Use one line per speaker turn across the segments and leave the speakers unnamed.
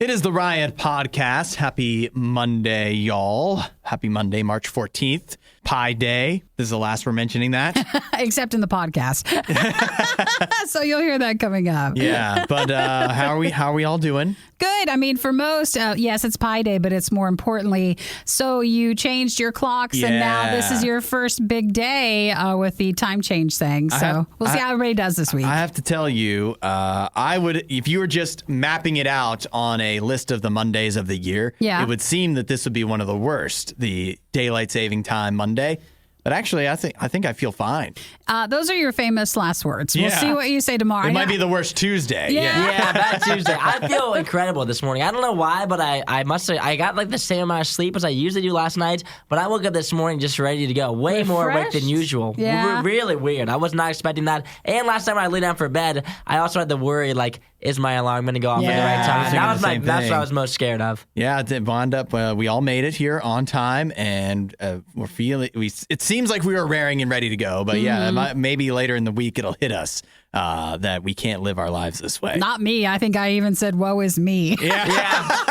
It is the Riot Podcast. Happy Monday, y'all. Happy Monday, March 14th. Pi Day. This is the last we're mentioning that.
Except in the podcast. So you'll hear that coming up.
Yeah, but how are we all doing?
Good. I mean, for most, yes, it's Pi Day, but it's more importantly, so you changed your clocks and now this is your first big day with the time change thing. So we'll see how everybody does this week.
I have to tell you, I would, if you were just mapping it out on a list of the Mondays of the year, it would seem that this would be one of the worst, the Daylight Saving Time Monday. But actually, I think I feel fine.
Those are your famous last words. We'll see what you say tomorrow.
It might be the worst Tuesday.
Yeah, bad Tuesday. I feel incredible this morning. I don't know why, but I must say I got like the same amount of sleep as I usually do last night. But I woke up this morning just ready to go. Way more awake than usual.
Yeah.
Really weird. I was not expecting that. And last time when I lay down for bed, I also had the worry like, is my alarm going to go off at the right time? That's what I was most scared of.
Yeah, it wound up. We all made it here on time, and we're feeling. It seems like we were raring and ready to go, but maybe later in the week it'll hit us that we can't live our lives this way.
Not me. I think I even said, "Woe is me."
Yeah.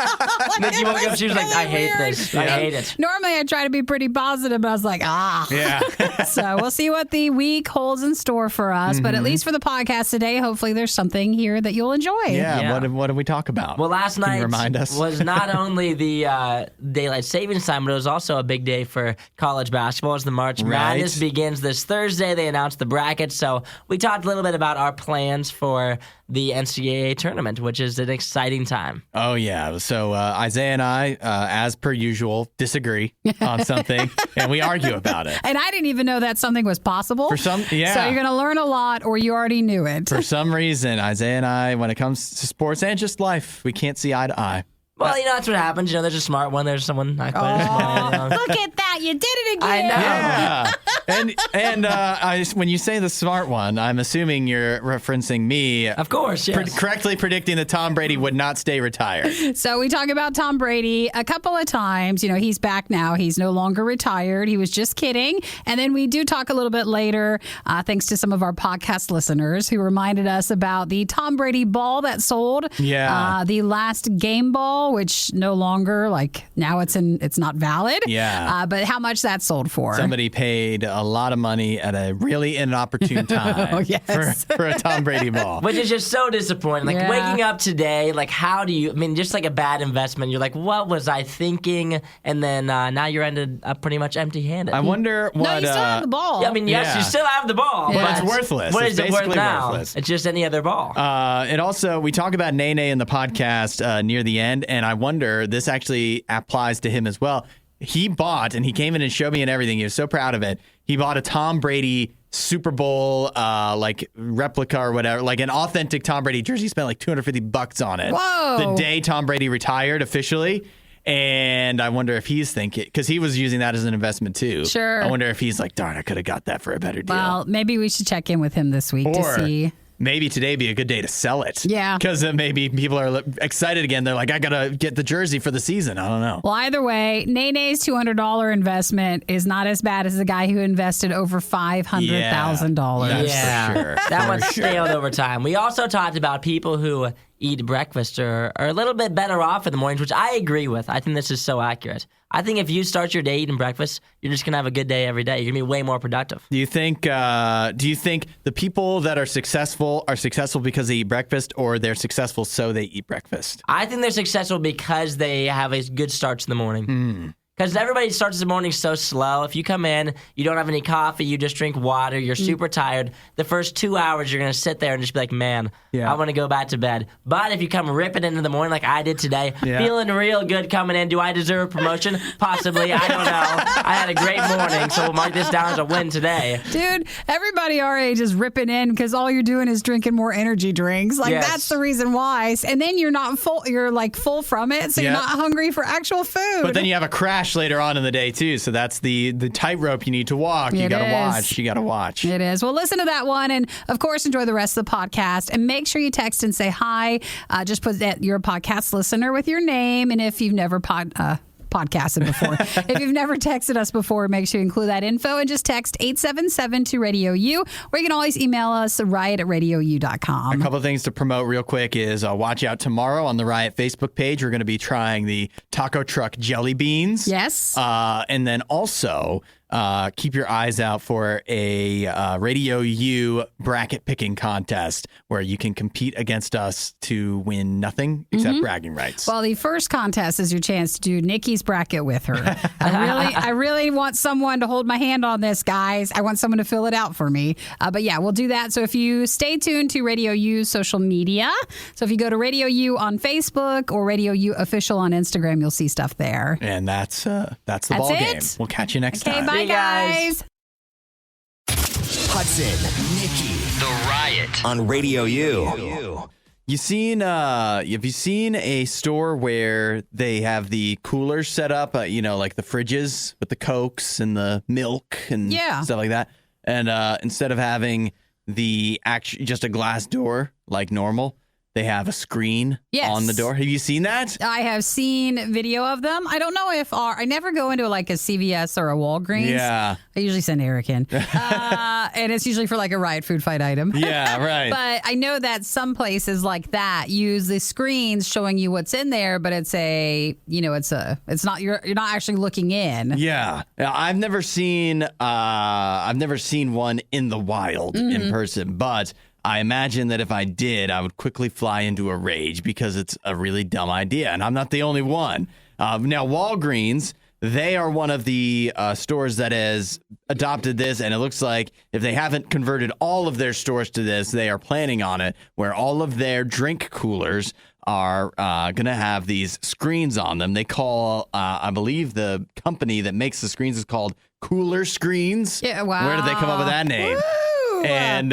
Nikki woke up. She was like, "I hate this. I hate it."
Normally, I try to be pretty positive, but I was like,
Yeah.
So we'll see what the week holds in store for us. But at least for the podcast today, hopefully there's something here that you'll enjoy.
Yeah. What did we talk about?
Well, last night
remind us?
was not only the Daylight Savings Time, but it was also a big day for college basketball as the March Madness begins this Thursday. They announced the brackets. So we talked a little bit about our plans for the NCAA Tournament, which is an exciting time.
Oh, yeah. So Isaiah and I, as per usual, disagree on something, and we argue about it.
And I didn't even know that something was possible. So you're going to learn a lot, or you already knew it.
For some reason, Isaiah and I, when it comes to sports and just life, we can't see eye to eye.
Well, that's what happens. There's a smart one. There's someone not quite as smart.
Look at that. You did it again.
I know.
Yeah. And when you say the smart one, I'm assuming you're referencing me.
Of course, yes.
Correctly predicting that Tom Brady would not stay retired.
So we talk about Tom Brady a couple of times. He's back now. He's no longer retired. He was just kidding. And then we do talk a little bit later, thanks to some of our podcast listeners who reminded us about the Tom Brady ball that sold.
Yeah.
The last game ball, which no longer, now it's not valid.
Yeah.
But how much that sold for?
Somebody paid a lot of money at a really inopportune time for a Tom Brady ball.
Which is just so disappointing. Waking up today, how do you, just like a bad investment. You're like, what was I thinking? And then now you're ended up pretty much empty-handed.
I wonder what...
No, you still have the ball.
Yeah, yes, you still have the ball.
Yeah. But it's worthless.
What is it worth now?
Worthless.
It's just any other ball.
And also, we talk about Nene in the podcast near the end, and I wonder, this actually applies to him as well. He bought, and he came in and showed me and everything. He was so proud of it. He bought a Tom Brady Super Bowl replica or whatever, like an authentic Tom Brady jersey. He spent $250 on it.
Whoa.
The day Tom Brady retired officially. And I wonder if he's thinking, because he was using that as an investment too.
Sure.
I wonder if he's like, darn, I could have got that for a better deal.
Well, maybe we should check in with him this week to see.
Maybe today be a good day to sell it.
Yeah.
Because maybe people are excited again. They're like, I got to get the jersey for the season. I don't know.
Well, either way, Nene's $200 investment is not as bad as the guy who invested over $500,000.
That's for sure.
That one staled over time. We also talked about people who eat breakfast are a little bit better off in the mornings, which I agree with. I think this is so accurate. I think if you start your day eating breakfast, you're just going to have a good day every day. You're going to be way more productive.
Do you think the people that are successful because they eat breakfast, or they're successful so they eat breakfast?
I think they're successful because they have a good start to the morning. Because everybody starts the morning so slow. If you come in, you don't have any coffee, you just drink water, you're super tired. The first 2 hours, you're going to sit there and just be like, man, I want to go back to bed. But if you come ripping into the morning like I did today, feeling real good coming in, do I deserve a promotion? Possibly. I don't know. I had a great morning, so we'll mark this down as a win today.
Dude, everybody our age is ripping in because all you're doing is drinking more energy drinks. That's the reason why. And then you're not full. You're full from it, so you're not hungry for actual food.
But then you have a crash later on in the day too, so that's the tightrope you need to walk. You gotta watch.
It is. Well, listen to that one, and of course enjoy the rest of the podcast, and make sure you text and say hi. Just put that you're a podcast listener with your name, and if you've never podcasted before. If you've never texted us before, make sure you include that info and just text 877 to Radio U, or you can always email us riot@radiou.com.
A couple of things to promote real quick is watch out tomorrow on the Riot Facebook page. We're going to be trying the taco truck jelly beans.
Yes.
And then also keep your eyes out for a Radio U bracket picking contest where you can compete against us to win nothing except bragging rights.
Well, the first contest is your chance to do Nikki's bracket with her. I really want someone to hold my hand on this, guys. I want someone to fill it out for me. But yeah, we'll do that. So if you stay tuned to Radio U's social media, so if you go to Radio U on Facebook or Radio U official on Instagram, you'll see stuff there.
And that's the ball game. We'll catch you next time.
Bye, guys.
Hudson, Nikki, The Riot on Radio U.
Have you seen a store where they have the coolers set up, like the fridges with the Cokes and the milk and stuff like that? And instead of having just a glass door like normal, they have a screen on the door. Have you seen that?
I have seen video of them. I don't know if I never go into like a CVS or a Walgreens.
Yeah.
I usually send Eric in. And it's usually for like a Riot Food Fight item.
Yeah, right.
But I know that some places like that use the screens showing you what's in there, but it's not you're not actually looking in.
Yeah. I've never seen one in the wild in person, but I imagine that if I did, I would quickly fly into a rage because it's a really dumb idea, and I'm not the only one. Now, Walgreens, they are one of the stores that has adopted this, and it looks like if they haven't converted all of their stores to this, they are planning on it, where all of their drink coolers are going to have these screens on them. They call, I believe the company that makes the screens is called Cooler Screens.
Yeah, wow.
Where did they come up with that name?
Woo!
And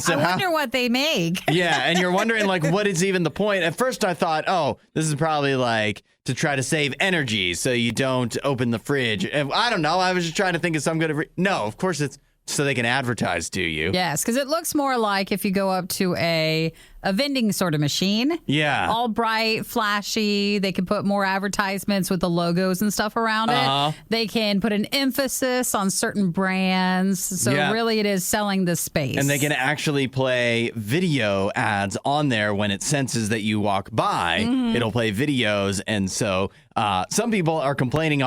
so
I wonder what they make.
Yeah, and you're wondering, like, what is even the point? At first I thought, this is probably like to try to save energy so you don't open the fridge. And I don't know. I was just trying to think of some good no, of course it's so they can advertise to you.
Yes, because it looks more like if you go up to a vending sort of machine.
Yeah.
All bright, flashy. They can put more advertisements with the logos and stuff around it. They can put an emphasis on certain brands. So really it is selling the space.
And they can actually play video ads on there when it senses that you walk by. It'll play videos. And so some people are complaining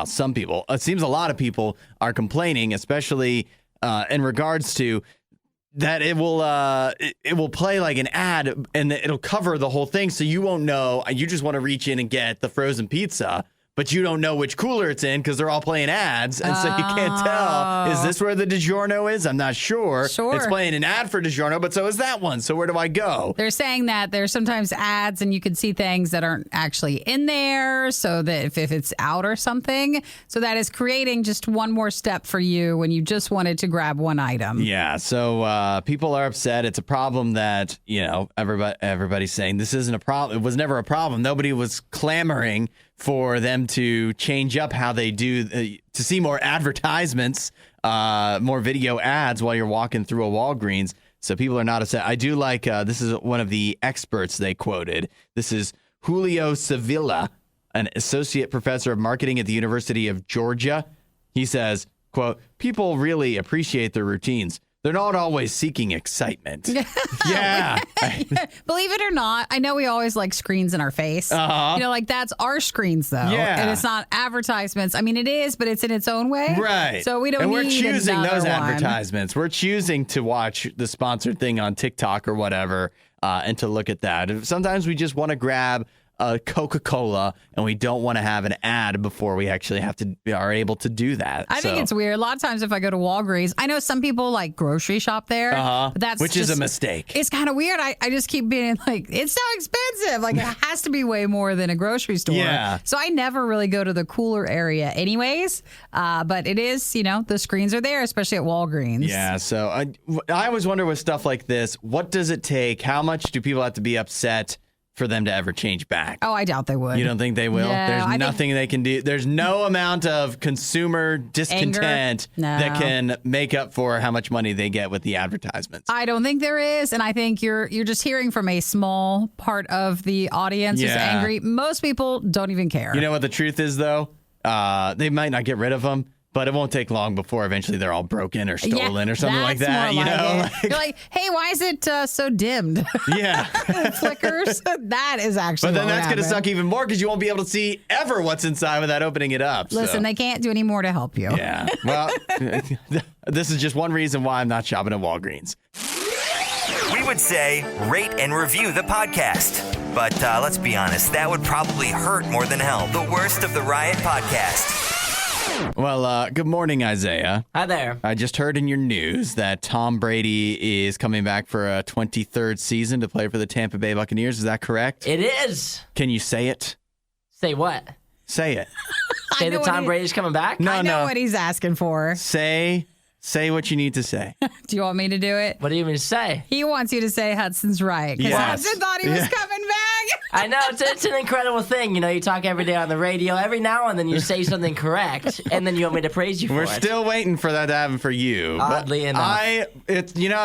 some people. It seems a lot of people are complaining, especially in regards to that it will play like an ad and it'll cover the whole thing, so you won't know. You just want to reach in and get the frozen pizza, but you don't know which cooler it's in because they're all playing ads, and so you can't tell. Is this where the DiGiorno is? I'm not sure. It's playing an ad for DiGiorno, but so is that one. So where do I go?
They're saying that there's sometimes ads and you can see things that aren't actually in there, so that if it's out or something. So that is creating just one more step for you when you just wanted to grab one item.
Yeah, so people are upset. It's a problem that, everybody's saying this isn't a problem. It was never a problem. Nobody was clamoring for them to change up how they do, to see more advertisements, more video ads while you're walking through a Walgreens. So people are not upset. I do like, this is one of the experts they quoted. This is Julio Sevilla, an associate professor of marketing at the University of Georgia. He says, quote, "People really appreciate their routines. They're not always seeking excitement." Yeah.
Believe it or not, I know we always like screens in our face. Like that's our screens though.
Yeah.
And it's not advertisements. I mean, it is, but it's in its own way.
Right.
So we don't
and
need
we're choosing
another
those
one.
advertisements. We're choosing to watch the sponsored thing on TikTok or whatever and to look at that. Sometimes we just want to grab a Coca-Cola and we don't want to have an ad before we actually are able to do that.
I think it's weird. A lot of times if I go to Walgreens, I know some people like grocery shop there. But
which is a mistake.
It's kind of weird. I just keep being like, it's so expensive. Like it has to be way more than a grocery store.
Yeah.
So I never really go to the cooler area anyways. But it is, the screens are there, especially at Walgreens.
Yeah. So I always wonder with stuff like this, what does it take? How much do people have to be upset for them to ever change back.
Oh, I doubt they would.
You don't think they will?
No,
There's nothing they can do. There's no amount of consumer discontent that can make up for how much money they get with the advertisements.
I don't think there is, and I think you're just hearing from a small part of the audience who's angry. Most people don't even care.
You know what the truth is, though? They might not get rid of them, but it won't take long before eventually they're all broken or stolen or something like that.
More
you know,
you're like, hey, why is it so dimmed?
Yeah,
flickers. That is actually.
But then that's going to suck even more because you won't be able to see ever what's inside without opening it up.
Listen, they can't do any more to help you.
Yeah. Well, this is just one reason why I'm not shopping at Walgreens.
We would say rate and review the podcast. But let's be honest, that would probably hurt more than help. The Worst of the Riot podcast.
Well, good morning, Isaiah.
Hi there.
I just heard in your news that Tom Brady is coming back for a 23rd season to play for the Tampa Bay Buccaneers. Is that correct?
It is.
Can you say it?
Say what?
Say it.
Say that Tom Brady's coming back?
I know what he's asking for.
Say what you need to say.
Do you want me to do it?
What do you even say?
He wants you to say Hudson's right. Because Hudson thought he was coming back.
I know. It's an incredible thing. You know, you talk every day on the radio. Every now and then you say something correct, and then you want me to praise you for it.
We're still waiting for that to happen for you.
Oddly enough.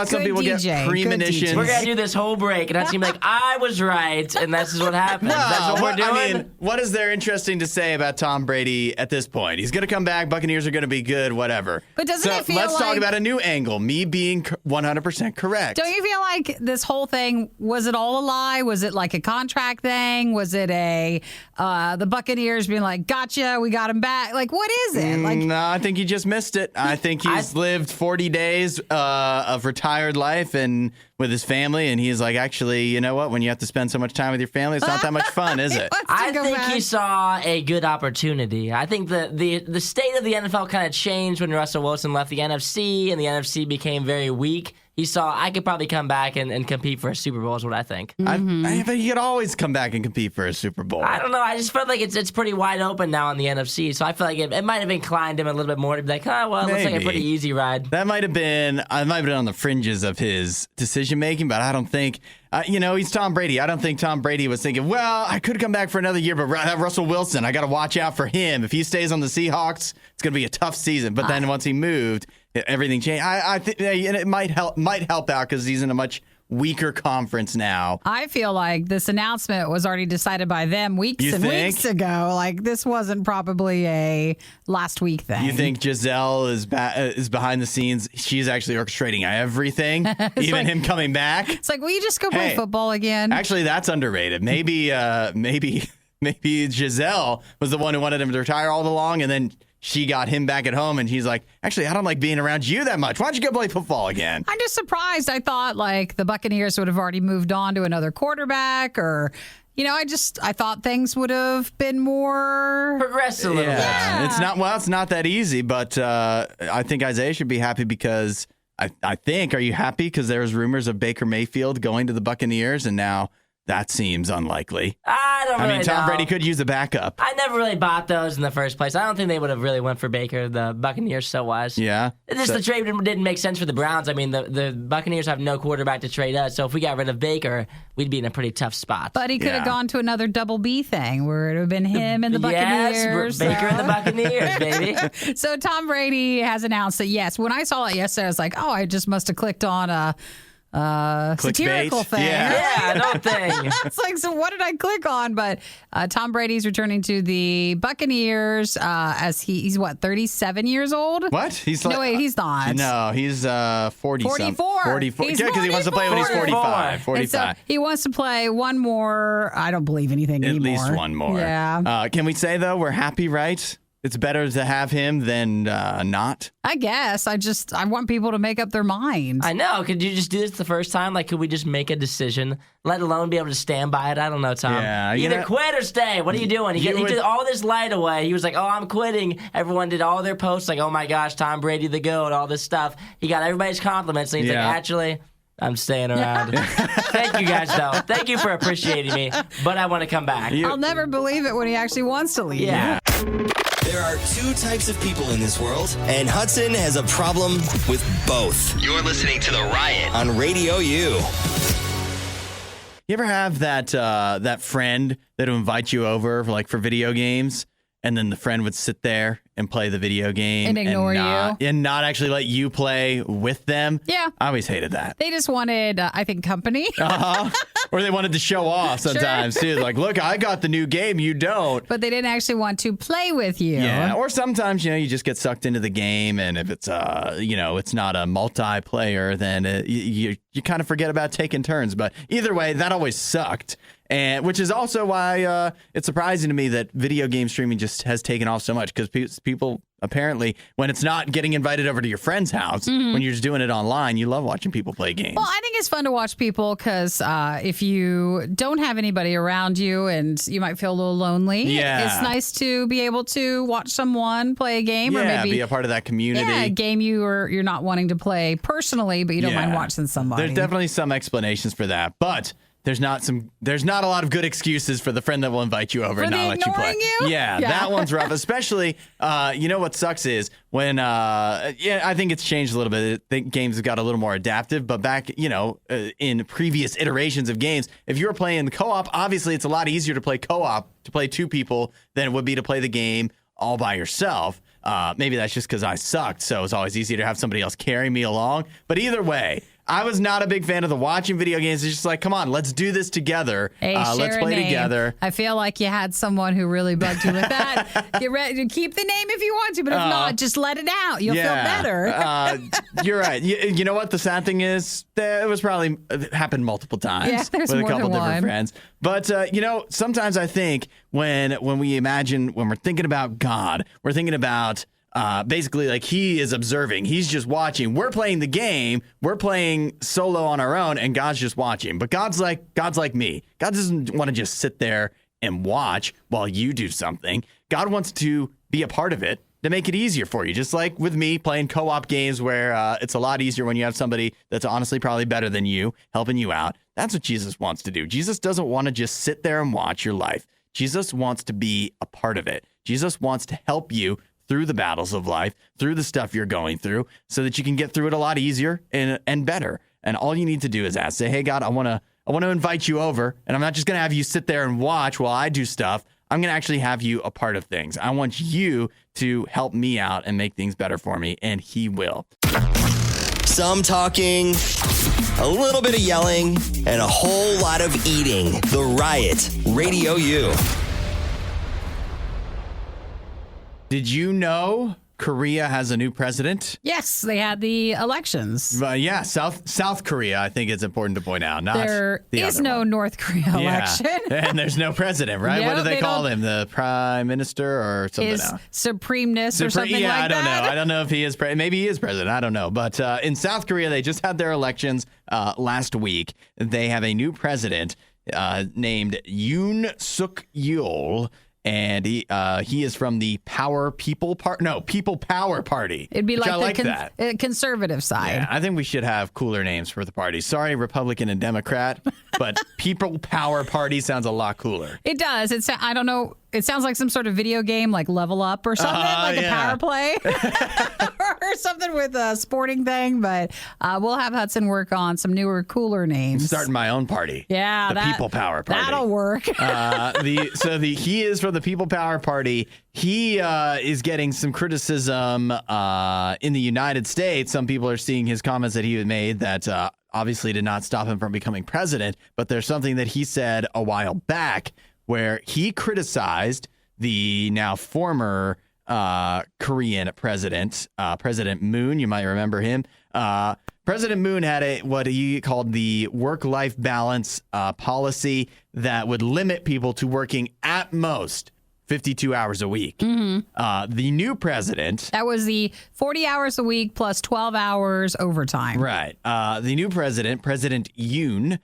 Some people get premonitions.
We're going to do this whole break, and I seem like I was right, and this is what happens.
No,
that's what we're doing.
I mean, what is there interesting to say about Tom Brady at this point? He's going to come back. Buccaneers are going to be good, whatever.
But doesn't it feel
let's talk about a new angle. Me being 100% correct.
Don't you feel like this whole thing, was it all a lie? Was it like a contract thing? Was it the Buccaneers being like, gotcha, we got him back? Like, what is it?
No, I think you just missed it. I think he's lived 40 days of retired life and with his family, and he's like, actually, you know what? When you have to spend so much time with your family, it's not that much fun, is it?
I think he saw a good opportunity. I think the state of the NFL kind of changed when Russell Wilson left the NFC, and the NFC became very weak. He saw, I could probably come back and compete for a Super Bowl is what I think.
I think he could always come back and compete for a Super Bowl.
I don't know. I just felt like it's pretty wide open now in the NFC. So I feel like it might have inclined him a little bit more to be like, it looks like a pretty easy ride.
That might have been on the fringes of his decision making, but I don't think, he's Tom Brady. I don't think Tom Brady was thinking, well, I could come back for another year, but Russell Wilson, I got to watch out for him. If he stays on the Seahawks, it's going to be a tough season. But then once he moved, everything changed. I think it might help out because he's in a much weaker conference now.
I feel like this announcement was already decided by them weeks weeks ago. Like, this wasn't probably a last week thing.
You think Giselle is behind the scenes? She's actually orchestrating everything, even him coming back.
It's like, will you just go play football again?
Actually, that's underrated. Maybe Giselle was the one who wanted him to retire all along, and then she got him back at home, and he's like, actually, I don't like being around you that much. Why don't you go play football again?
I'm just surprised. I thought, like, the Buccaneers would have already moved on to another quarterback, or, I thought things would have been more
progress a little bit.
Yeah.
It's not that easy, but I think Isaiah should be happy because I think, are you happy? Because there's rumors of Baker Mayfield going to the Buccaneers, and now that seems unlikely.
I mean,
Tom Brady could use a backup.
I never really bought those in the first place. I don't think they would have really went for Baker, the Buccaneers, so-wise.
Yeah.
The trade didn't make sense for the Browns. I mean, the Buccaneers have no quarterback to trade us, so if we got rid of Baker, we'd be in a pretty tough spot.
But he could have gone to another double B thing where it would have been him and the Buccaneers.
Yes, Baker and the Buccaneers, baby.
So Tom Brady has announced that, yes, when I saw it yesterday, I was like, I just must have clicked on a satirical thing.
Yeah, no thing.
It's like, so what did I click on? But Tom Brady's returning to the Buccaneers as he's 37 years old?
What?
He's not.
No, he's 40
44.
44.
He's
because he wants to play when he's 45. 45.
And so he wants to play one more. I don't believe anything anymore.
At least one more.
Yeah.
Can we say, though, we're happy, right? It's better to have him than not.
I guess. I want people to make up their mind.
I know. Could you just do this the first time? Like, could we just make a decision, let alone be able to stand by it? I don't know, Tom.
Yeah,
Either quit or stay. What are you doing? He did all this light away. He was like, I'm quitting. Everyone did all their posts like, oh, my gosh, Tom Brady the GOAT, all this stuff. He got everybody's compliments. And he's like, actually, I'm staying around. Thank you guys, though. Thank you for appreciating me, but I want to come back.
I'll never believe it when he actually wants to leave.
Yeah.
There are two types of people in this world, and Hudson has a problem with both. You're listening to The Riot on RadioU.
You ever have that friend that would invite you over for video games, and then the friend would sit there and play the video game
and ignore you
and not actually let you play with them?
Yeah.
I always hated that.
They just wanted, I think, company.
Or they wanted to show off sometimes, too. Like, look, I got the new game, you don't.
But they didn't actually want to play with you.
Yeah, or sometimes, you just get sucked into the game, and if it's, it's not a multiplayer, then you kind of forget about taking turns. But either way, that always sucked. And which is also why it's surprising to me that video game streaming just has taken off so much, because people apparently, when it's not getting invited over to your friend's house, when you're just doing it online, you love watching people play games.
Well, I think it's fun to watch people because if you don't have anybody around you and you might feel a little lonely, it's nice to be able to watch someone play a game or maybe
be a part of that community.
Yeah, a game you're not wanting to play personally, but you don't mind watching somebody.
There's definitely some explanations for that, but there's not a lot of good excuses for the friend that will invite you over and not let you play. Yeah, that one's rough. Especially, what sucks is when, I think it's changed a little bit. I think games have got a little more adaptive, but back, in previous iterations of games, if you were playing the co-op, obviously it's a lot easier to play co-op, to play two people, than it would be to play the game all by yourself. Maybe that's just because I sucked, so it's always easier to have somebody else carry me along. But either way, I was not a big fan of the watching video games. It's just like, come on, let's do this together.
Hey,
let's play together.
I feel like you had someone who really bugged you with that. Get ready to keep the name if you want to, but if not, just let it out. You'll feel better.
You're right. You know what? The sad thing is, it was probably happened multiple times
there's
with a
more
couple
than
different
one.
friends. But sometimes I think when we're thinking about God, we're thinking about. Basically, like, he is observing. He's just watching. We're playing the game. We're playing solo on our own, and God's just watching. But God's like me. God doesn't want to just sit there and watch while you do something. God wants to be a part of it to make it easier for you. Just like with me playing co-op games where it's a lot easier when you have somebody that's honestly probably better than you helping you out. That's what Jesus wants to do. Jesus doesn't want to just sit there and watch your life. Jesus wants to be a part of it. Jesus wants to help you through the battles of life, through the stuff you're going through, so that you can get through it a lot easier and better. And all you need to do is say, hey, God, I want to invite you over, and I'm not just going to have you sit there and watch while I do stuff. I'm going to actually have you a part of things. I want you to help me out and make things better for me, and he will.
Some talking, a little bit of yelling, and a whole lot of eating. The Riot, RadioU.
Did you know Korea has a new president?
Yes, they had the elections.
South Korea, I think it's important to point out.
There is no North Korea election.
And there's no president, right? What do they call him? The prime minister or something else?
Supremeness or something like that?
I don't know. I don't know if he is president. Maybe he is president. I don't know. But in South Korea, they just had their elections last week. They have a new president named Yoon Suk Yeol. And he is from the People Power Party.
It'd be like
the
conservative side.
Yeah, I think we should have cooler names for the parties. Sorry, Republican and Democrat, but People Power Party sounds a lot cooler.
It does. I don't know. It sounds like some sort of video game, like Level Up or something, like a power play or something with a sporting thing. But we'll have Hudson work on some newer, cooler names.
I'm starting my own party.
Yeah,
the People Power Party.
That'll work.
He is from the People Power Party. He is getting some criticism in the United States. Some people are seeing his comments that he had made that obviously did not stop him from becoming president. But there's something that he said a while back where he criticized the now former Korean president, President Moon. You might remember him. President Moon had what he called the work-life balance policy that would limit people to working at most 52 hours a week. Mm-hmm. The new president...
That was the 40 hours a week plus 12 hours overtime.
Right. The new president, President Yoon,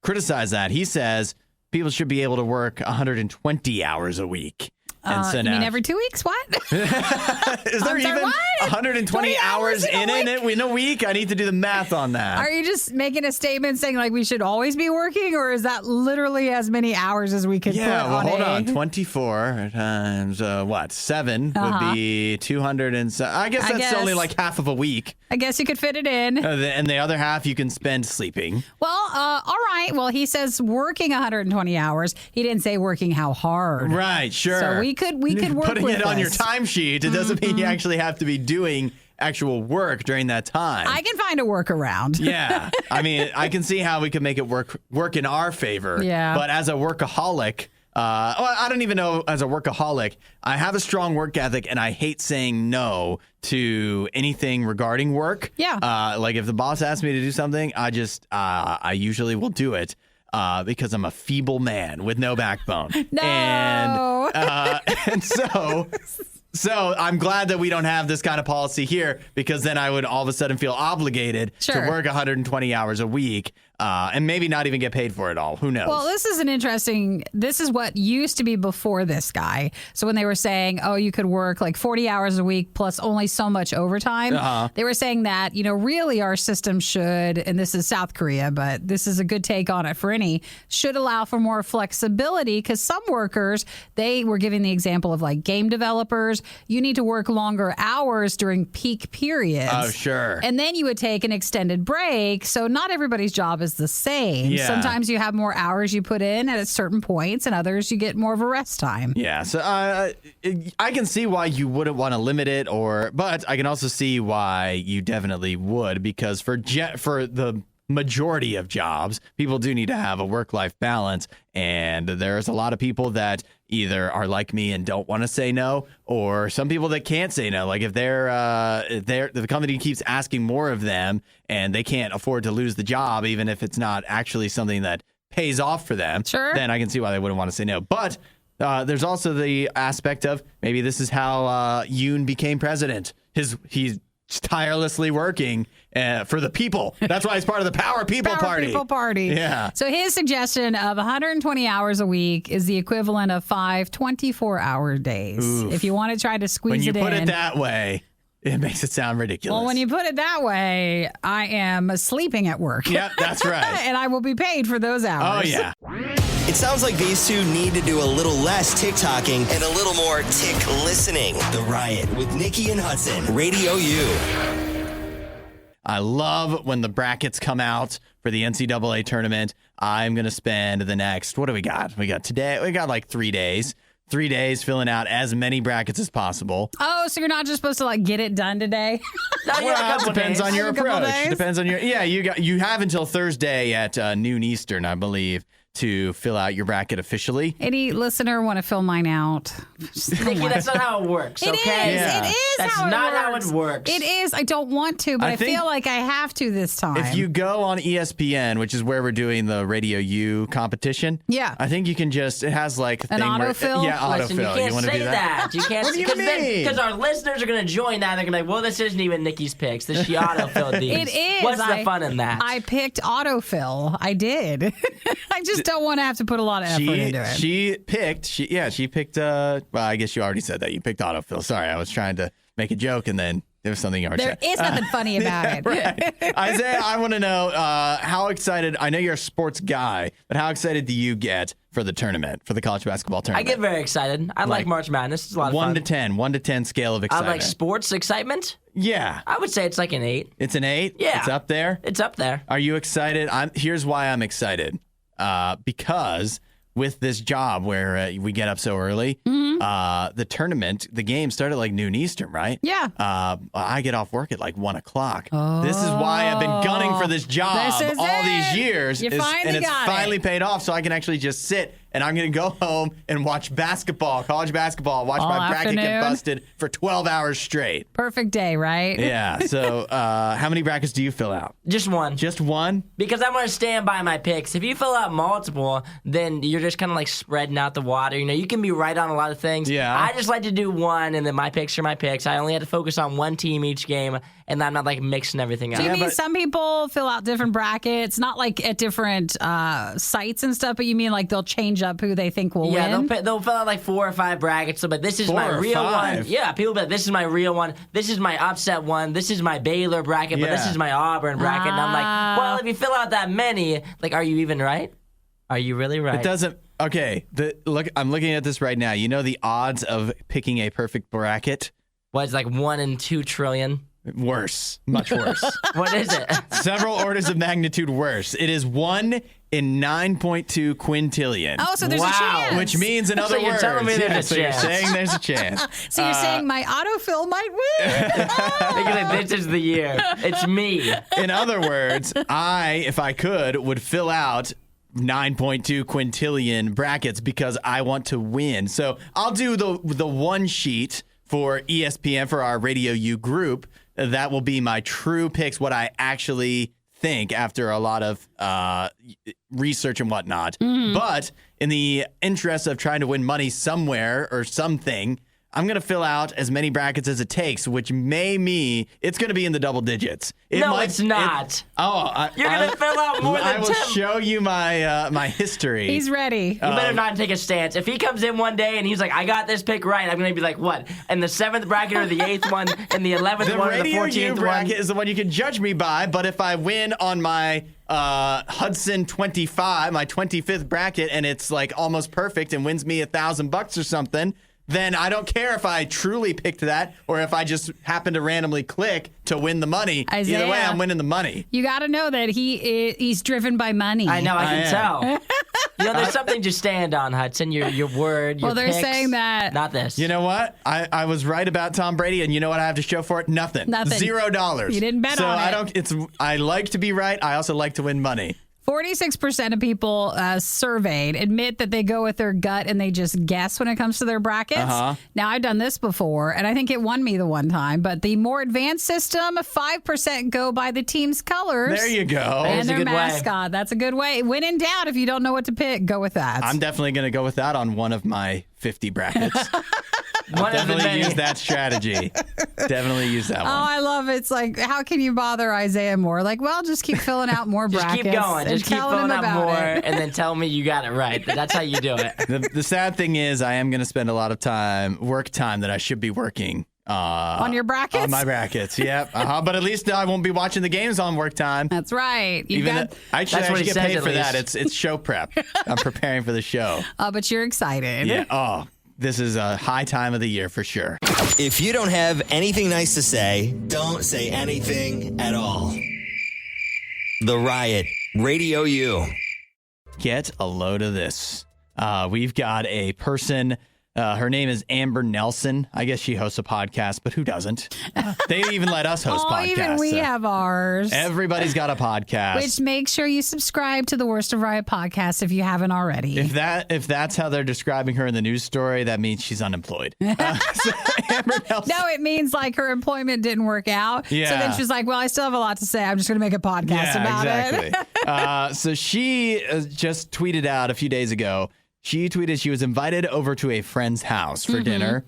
criticized that. He says people should be able to work 120 hours a week. And so
you mean every 2 weeks? What?
Is there even 120 hours in a week? I need to do the math on that.
Are you just making a statement saying like we should always be working, or is that literally as many hours as we could put on
hold on. 24 times 7 would be 207. I guess that's only like half of a week.
I guess you could fit it in.
And the other half you can spend sleeping.
Well, all right. Well, he says working 120 hours. He didn't say working how hard.
Right, sure.
So we could work
Putting
with
it on your
this.
timesheet, it doesn't mean you actually have to be doing actual work during that time.
I can find a workaround.
Yeah. I mean, I can see how we could make it work in our favor.
Yeah.
But as a workaholic, I don't even know as a workaholic, I have a strong work ethic and I hate saying no to anything regarding work.
Yeah.
Like if the boss asks me to do something, I usually will do it. Because I'm a feeble man with no backbone.
No.
And so I'm glad that we don't have this kind of policy here, because then I would all of a sudden feel obligated to work 120 hours a week and maybe not even get paid for it all. Who knows?
Well, this is what used to be before this guy. So when they were saying, oh, you could work like 40 hours a week plus only so much overtime, they were saying that, really our system should, and this is South Korea, but this is a good take on it for any, should allow for more flexibility, because some workers, they were giving the example of like game developers, you need to work longer hours during peak periods.
Oh, sure.
And then you would take an extended break. So not everybody's job is the same.
Yeah.
Sometimes you have more hours you put in at certain points, and others you get more of a rest time.
Yeah, so I can see why you wouldn't want to limit it, but I can also see why you definitely would, because for the majority of jobs, people do need to have a work-life balance, and there's a lot of people that either are like me and don't want to say no, or some people that can't say no. Like if the company keeps asking more of them and they can't afford to lose the job, even if it's not actually something that pays off for them,
sure,
then I can see why they wouldn't want to say no. But there's also the aspect of maybe this is how Yoon became president. He's tirelessly working for the people. That's why he's part of the Power People Party.
People Party.
Yeah.
So his suggestion of 120 hours a week is the equivalent of 5 24-hour days.
Oof.
If you want to try to squeeze it in.
When you put it that way, it makes it sound ridiculous.
Well, when you put it that way, I am sleeping at work.
Yep, that's right.
And I will be paid for those hours.
Oh, yeah.
It sounds like these two need to do a little less TikToking and a little more tick listening. The Riot with Nikki and Hudson. Radio U.
I love when the brackets come out for the NCAA tournament. I'm going to spend the next, what do we got? We got like 3 days. 3 days filling out as many brackets as possible.
Oh, so you're not just supposed to like get it done today?
Well, it depends on your approach. Depends on you have until Thursday at noon Eastern, I believe, to fill out your bracket officially.
Any listener want to fill mine out?
Nikki, that's not how it works, okay?
Yeah.
It is
That's
how it
not
works.
how it works.
It is. I don't want to, but I
think
feel like I have to this time.
If you go on ESPN, which is where we're doing the RadioU competition,
yeah,
I think you can it has like
an autofill.
Listen, you can't
want to
say
do that?
You can't.
What do you mean?
Because our listeners are going to join that. They're going to be like, well, this isn't even Nikki's picks. She autofilled these.
It is.
What's the fun in that?
I picked autofill. I did. I just don't want to have to put a lot of effort into it.
She picked, well, I guess you already said that. You picked autofill. Sorry, I was trying to make a joke and then there was something you already said.
There is nothing funny about it.
Right. Isaiah, I want to know how excited, I know you're a sports guy, but how excited do you get for the tournament, for the college basketball
I
tournament?
get very excited. I like March Madness. It's a lot of fun.
1 to 10 scale of
I
excitement.
like sports excitement.
Yeah.
I would say it's like an 8.
It's an 8?
Yeah.
It's up there?
It's up there.
Are you excited? Here's why I'm excited. Because with this job where we get up so early, the tournament, the game started like noon Eastern, right?
Yeah.
I get off work at like 1 o'clock. This is why I've been gunning for this job
This is
all these
it.
years.
You finally
and it's
got it.
finally paid off, so I can actually just sit and I'm going to go home and watch basketball, college basketball, watch
All
my bracket get
afternoon.
busted for 12 hours straight.
Perfect day, right?
Yeah. So how many brackets do you fill out?
Just one.
Just one?
Because I'm going to stand by my picks. If you fill out multiple, then you're just kind of like spreading out the water. You can be right on a lot of things.
Yeah.
I just like to do one, and then my picks are my picks. I only had to focus on one team each game, and I'm not like mixing everything up.
Do you mean
but-
some people fill out different brackets, not like at different sites and stuff, but you mean like they'll change up who they think will
Yeah,
win?
they'll fill out like 4 or 5 brackets. So, but this is
4
my
or
real
5?
one. Yeah, people be like, this is my real one. This is my upset one. This is my Baylor bracket, but this
Yeah.
is my Auburn bracket. And I'm like, well, if you fill out that many, like, are you even right? Are you really right?
It doesn't. Okay, I'm looking at this right now. You know the odds of picking a perfect bracket?
Well, it's like 1 in 2 trillion.
Worse. Much worse.
What is it?
Several orders of magnitude worse. It is 1 in 9.2 quintillion.
Oh, so there's a
Wow.
chance.
Which means, in
So
other
you're
words,
telling me there's a
so you're
chance.
saying there's a chance.
So you're saying my autofill might win?
Because this is the year. It's me.
In other words, if I could, would fill out 9.2 quintillion brackets because I want to win. So I'll do the one sheet for ESPN for our RadioU group. That will be my true picks, what I actually think after a lot of research and whatnot. But in the interest of trying to win money somewhere or something, I'm going to fill out as many brackets as it takes, which may mean it's going to be in the double digits.
It's not. You're going to fill out more
I
than
will
Tim.
show you my my history.
He's ready.
You better not take a stance. If he comes in one day and he's like, I got this pick right, I'm going to be like, what? In the 7th bracket or the 8th one, and the 11th
The
one or the
Radio
14th
U
one?
bracket is the one you can judge me by, but if I win on my Hudson 25, my 25th bracket, and it's like almost perfect and wins me $1,000 or something, then I don't care if I truly picked that or if I just happen to randomly click to win the money.
Isaiah,
Either way, I'm winning the money.
You got to know that he's driven by money.
I know, I can
am.
tell. There's something to stand on, Hudson. Your word, your
Well, they're
picks.
saying that-
Not this.
You know what? I was right about Tom Brady, and you know what I have to show for it? Nothing. $0.
You didn't bet
so
on
it. I like to be right. I also like to win money.
46% of people surveyed admit that they go with their gut and they just guess when it comes to their brackets. Now, I've done this before, and I think it won me the one time. But the more advanced system, 5% go by the team's colors.
There you go.
And
That's a
their
good way.
mascot. That's a good way. When in doubt, if you don't know what to pick, go with that.
I'm definitely going to go with that on one of my 50 brackets.
One of the
Definitely
many.
use that strategy. Definitely use that
Oh,
one.
I love it. It's like, how can you bother Isaiah more? Like, well, just keep filling out more
Just
brackets.
keep going.
and
Just keep
telling
filling
him
out
about
more,
it.
and then tell me you got it right. That's how you do it.
The sad thing is, I am going to spend a lot of work time that I should be working.
On your brackets?
On my brackets, yep. But at least I won't be watching the games on work time.
That's right. You've
Even
got,
actually,
That's
I
what
should
he
get
says,
paid
at
for that.
least.
It's show prep. I'm preparing for the show.
but you're excited.
Yeah. Oh, this is a high time of the year for sure.
If you don't have anything nice to say, don't say anything at all. The Riot, Radio U.
Get a load of this. We've got a person. Her name is Amber Nelson. I guess she hosts a podcast, but who doesn't? They even let us host
Oh,
podcasts.
even we
so
have ours.
Everybody's got a podcast.
Which make sure you subscribe to the Worst of Riot podcast if you haven't already.
If that's how they're describing her in the news story, that means she's unemployed. So Amber Nelson.
No, it means like her employment didn't work out. So
Yeah.
then she's like, well, I still have a lot to say. I'm just going to make a podcast about it.
So she just tweeted out a few days ago. She tweeted she was invited over to a friend's house for dinner.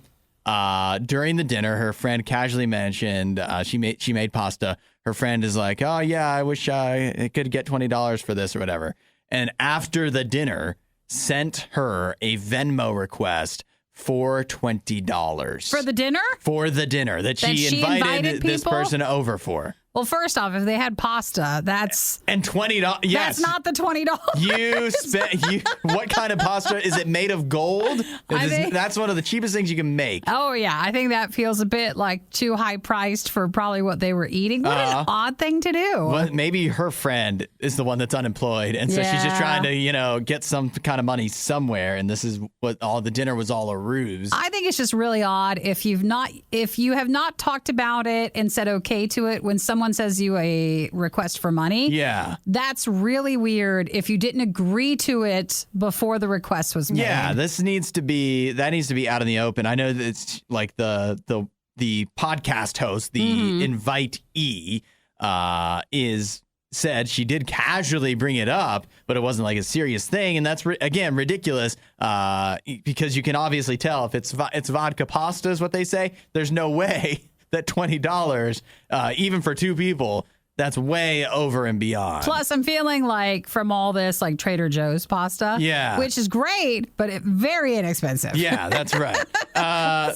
During the dinner, her friend casually mentioned she made pasta. Her friend is like, "Oh yeah, I wish I could get $20 for this or whatever." And after the dinner, sent her a Venmo request for $20
For the dinner?
for the dinner that
That
she
she
invited
invited
this
people?
person over for.
Well, first off, if they had pasta, that's
And $20. Yes.
that's not the $20.
You spent what kind of pasta is it made of gold? That's one of the cheapest things you can make.
Oh, yeah. I think that feels a bit like too high priced for probably what they were eating. What an odd thing to do.
Well, maybe her friend is the one that's unemployed, and so she's just
Yeah.
trying to, get some kind of money somewhere. And this is what the dinner was all a ruse.
I think it's just really odd if you have not talked about it and said okay to it when someone says you a request for money.
Yeah.
That's really weird if you didn't agree to it before the request was made.
Yeah, that needs to be out in the open. I know that it's like the podcast host, the invitee, is said she did casually bring it up, but it wasn't like a serious thing, and that's again ridiculous. Because you can obviously tell if it's vodka pasta is what they say. There's no way that $20, even for two people, that's way over and beyond.
Plus, I'm feeling like from all this, like Trader Joe's pasta.
Yeah.
Which is great, but very inexpensive.
Yeah, that's right.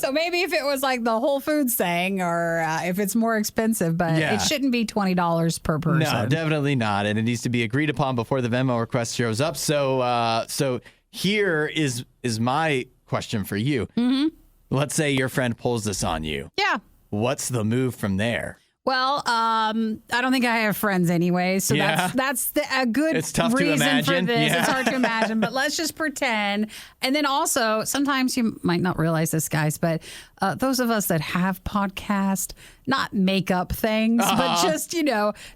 So maybe if it was like the Whole Foods thing or if it's more expensive, but
Yeah.
it shouldn't be $20 per person.
No, definitely not. And it needs to be agreed upon before the Venmo request shows up. So here is my question for you. Mm-hmm. Let's say your friend pulls this on you.
Yeah.
What's the move from there?
Well, I don't think I have friends anyway, so that's a good
It's tough to
reason
imagine.
for this.
Yeah.
It's hard to imagine, but let's just pretend. And then also, sometimes you might not realize this, guys, but those of us that have podcasts, not make up things, but just,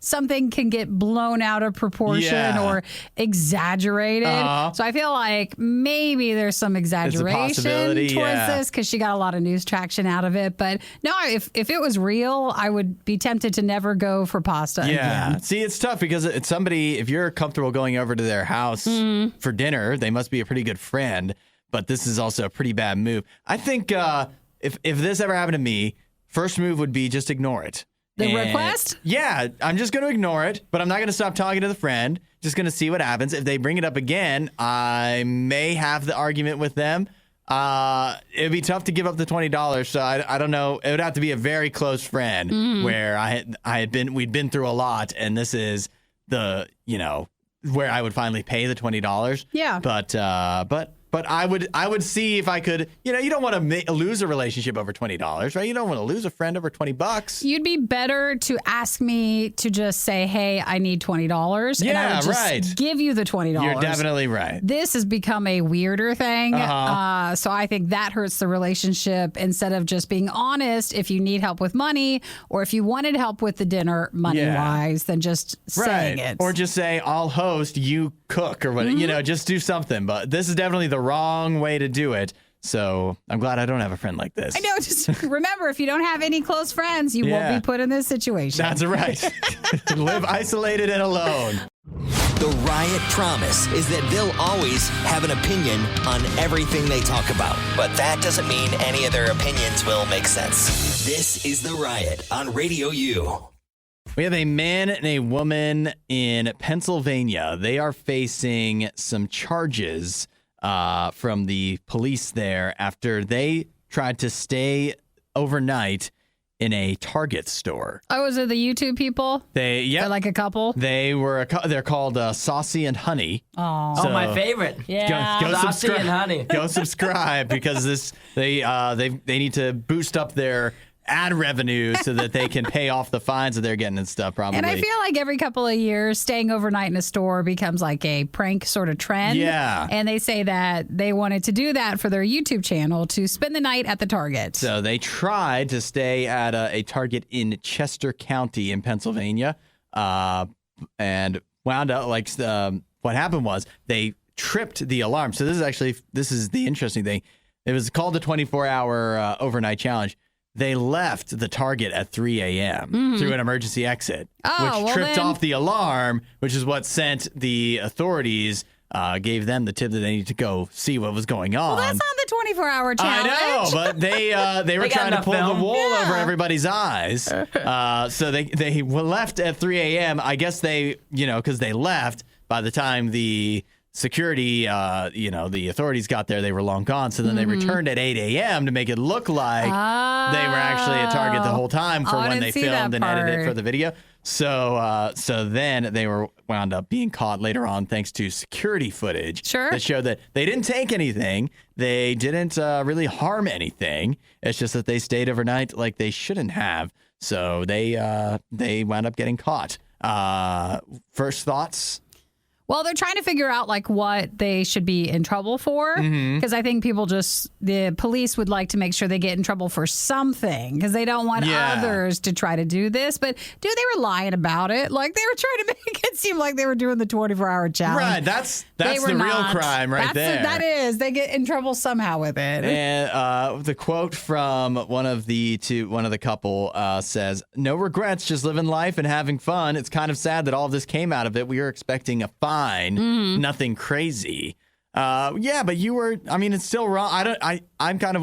something can get blown out of proportion or exaggerated. So I feel like maybe there's some exaggeration towards this because she got a lot of news traction out of it. But no, if it was real, I would be tempted to never go for pasta again.
See, it's tough because it's somebody, if you're comfortable going over to their house for dinner, they must be a pretty good friend. But this is also a pretty bad move. I think if this ever happened to me, first move would be just ignore it.
The request?
Yeah, I'm just going to ignore it, but I'm not going to stop talking to the friend. Just going to see what happens. If they bring it up again, I may have the argument with them. It'd be tough to give up the $20, so I don't know. It would have to be a very close friend where we'd been through a lot, and this is the where I would finally pay the $20.
Yeah,
But I would see if I could, you don't want to lose a relationship over $20, right? You don't want to lose a friend over $20.
You'd be better to ask me to just say, hey, I need $20.
Yeah,
and I would just give you the $20.
You're definitely right.
This has become a weirder thing. So I think that hurts the relationship instead of just being honest. If you need help with money or if you wanted help with the dinner money-wise, then just saying it.
Or just say, I'll host, you cook or whatever. Just do something. But this is definitely the wrong way to do it. So I'm glad I don't have a friend like this.
I know. Just remember, if you don't have any close friends, you won't be put in this situation.
That's right. Live isolated and alone.
The Riot promise is that they'll always have an opinion on everything they talk about. But that doesn't mean any of their opinions will make sense. This is The Riot on Radio U.
We have a man and a woman in Pennsylvania. They are facing some charges from the police there after they tried to stay overnight in a Target store.
Oh, is it the YouTube people? They're like a couple?
They're called Saucy and Honey.
Oh,
my favorite.
Yeah.
Go
Saucy and Honey.
Go subscribe because they need to boost up their ad revenue so that they can pay off the fines that they're getting and stuff probably.
And I feel like every couple of years, staying overnight in a store becomes like a prank sort of trend.
Yeah.
And they say that they wanted to do that for their YouTube channel to spend the night at the Target.
So they tried to stay at a Target in Chester County in Pennsylvania and wound up what happened was they tripped the alarm. So this is the interesting thing. It was called the 24-hour overnight challenge. They left the Target at 3 a.m. through an emergency exit, which tripped off the alarm, which is what sent the authorities, gave them the tip that they needed to go see what was going on.
Well, that's not the 24-hour challenge.
I know, but they were trying to pull the wool over everybody's eyes. So they left at 3 a.m. I guess because they left by the time the security, the authorities got there, they were long gone. So then they returned at 8 a.m. to make it look like they were actually at Target the whole time for when they filmed and edited for the video. So then they were wound up being caught later on thanks to security footage that showed that they didn't take anything. They didn't really harm anything. It's just that they stayed overnight like they shouldn't have. So they wound up getting caught. First thoughts?
Well, they're trying to figure out what they should be in trouble for, because I think the police would like to make sure they get in trouble for something because they don't want others to try to do this. But dude, they were lying about it. They were trying to make it seem like they were doing the 24-hour challenge.
Right, that's the real crime right there.
That is, they get in trouble somehow with it.
And the quote from one of the couple says, "No regrets, just living life and having fun. It's kind of sad that all of this came out of it. We were expecting a fine." Nothing crazy. Yeah, but you were. I mean, it's still wrong. I'm kind of